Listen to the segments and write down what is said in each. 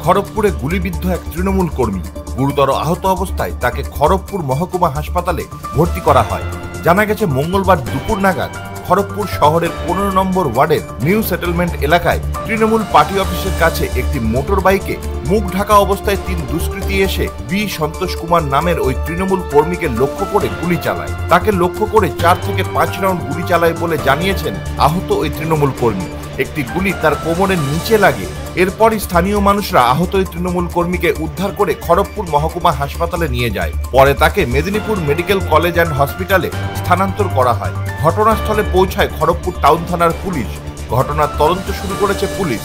খড়গপুরে গুলিবিদ্ধ এক তৃণমূল কর্মী। গুরুতর আহত অবস্থায় তাকে খড়গপুর মহকুমা হাসপাতালে ভর্তি করা হয়। জানা গেছে মঙ্গলবার দুপুর নাগাদ খড়গপুর শহরের 15 নম্বর ওয়ার্ডের নিউ সেটেলমেন্ট এলাকায় তৃণমূল পার্টি অফিসের কাছে একটি মোটর বাইকে মুখ ঢাকা অবস্থায় 3 দুষ্কৃতী এসে বি সন্তোষ কুমার নামের ওই তৃণমূল কর্মীকে লক্ষ্য করে গুলি চালায়। তাকে লক্ষ্য করে 4 থেকে 5 রাউন্ড গুলি চালায় বলে জানিয়েছেন আহত ওই তৃণমূল কর্মী। একটি গুলি তার কোমরের নিচে লাগে। এরপরই স্থানীয় মানুষরা আহত ওই তৃণমূল কর্মীকে উদ্ধার করে খড়গপুর মহকুমা হাসপাতালে নিয়ে যায়। পরে তাকে মেদিনীপুর মেডিকেল কলেজ অ্যান্ড হসপিটালে স্থানান্তর করা হয়। ঘটনাস্থলে পৌঁছায় খড়গপুর টাউন থানার পুলিশ। ঘটনার তদন্ত শুরু করেছে পুলিশ।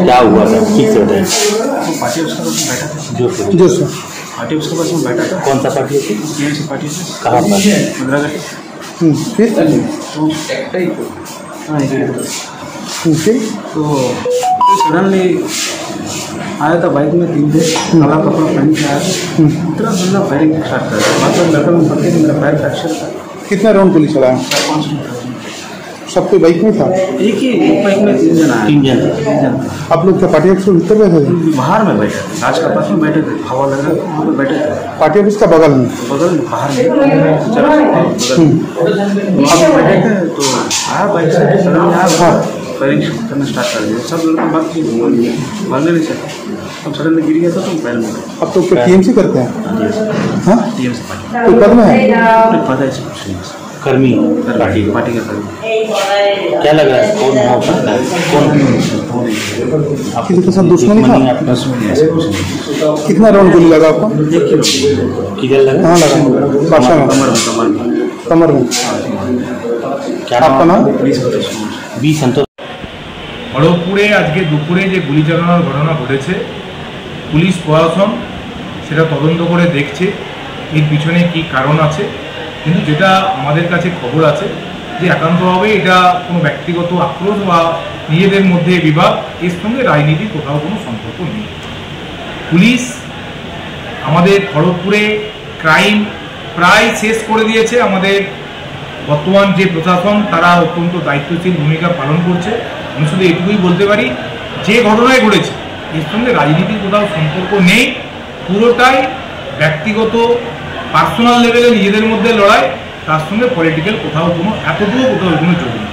क्या हुआ था? ठीक से बताइए। पार्टी उसके पास में बैठा था। जो सर पार्टी उसके पास में बैठा था। कौन सा पार्टी है? टीएमसी पार्टी से। कहाँ पर? मद्रास। फिर तो सडनली आया था बाइक में 3 थे, काला कपड़ा पहन के आया था। इतना बंदा फायरिंग स्टार्ट कर दिया। बाद में लड़का में पड़ के मेरा पैर फ्रैक्चर था। कितना राउंड गोली चलाया? 4-5 राउंड। सब कोई बाइक में था? एक बाइक में 3 जन आए। 3 जन। आप लोग क्या पार्टी ऑफिस में भीतर बैठे थे? बाहर में बैठे थे, राज का पास में बैठे थे, हवा लग रहा था, वहाँ पे बैठे थे। पार्टी ऑफिस का बगल में? बगल में, बाहर में बगल में वहाँ पे बैठे थे। तो आया बाइक से, सडनली आया, फायरिंग करना स्टार्ट कर दिया। सब लोग बात की भागने नहीं सकते। अब सडनली गिर गया था तो पैर में। अब तो टीएमसी करते हैं? हाँ, टीएमसी पार्टी कोई पद में है? पता है कुछ नहीं। कर्मी पार्टी का कर्मी। क्या लग रहा है? कौन किसी के साथ दुश्मनी था? कितना राउंड गोली लगा आपको? किधर लगा? कहाँ लगा? पाशा में? कमर में। क्या आपका नाम? बी संतोष। খড়গপুরে আজকে দুপুরে যে গুলি চালানোর ঘটনা ঘটেছে, পুলিশ প্রশাসন সেটা তদন্ত করে দেখছে এর পিছনে কি কারণ আছে। কিন্তু যেটা আমাদের কাছে খবর আছে যে একান্তভাবে এটা কোনো ব্যক্তিগত আক্রোশ বা নিজেদের মধ্যে বিবাদ, এর সঙ্গে রাজনীতির কোথাও কোনো সম্পর্ক নেই। পুলিশ আমাদের খড়গপুরে ক্রাইম প্রায় শেষ করে দিয়েছে। আমাদের বর্তমান যে প্রশাসন তারা অত্যন্ত দায়িত্বশীল ভূমিকা পালন করছে। আমি শুধু এটুকুই বলতে পারি, যে ঘটনায় ঘটেছে এর সঙ্গে রাজনীতির কোথাও সম্পর্ক নেই। পুরোটাই ব্যক্তিগত পার্সোনাল লেভেলে নিজেদের মধ্যে লড়াই, তার সঙ্গে পলিটিক্যাল কোথাও কোনো এতটুকু কোথাও কোনো যোগ নেই।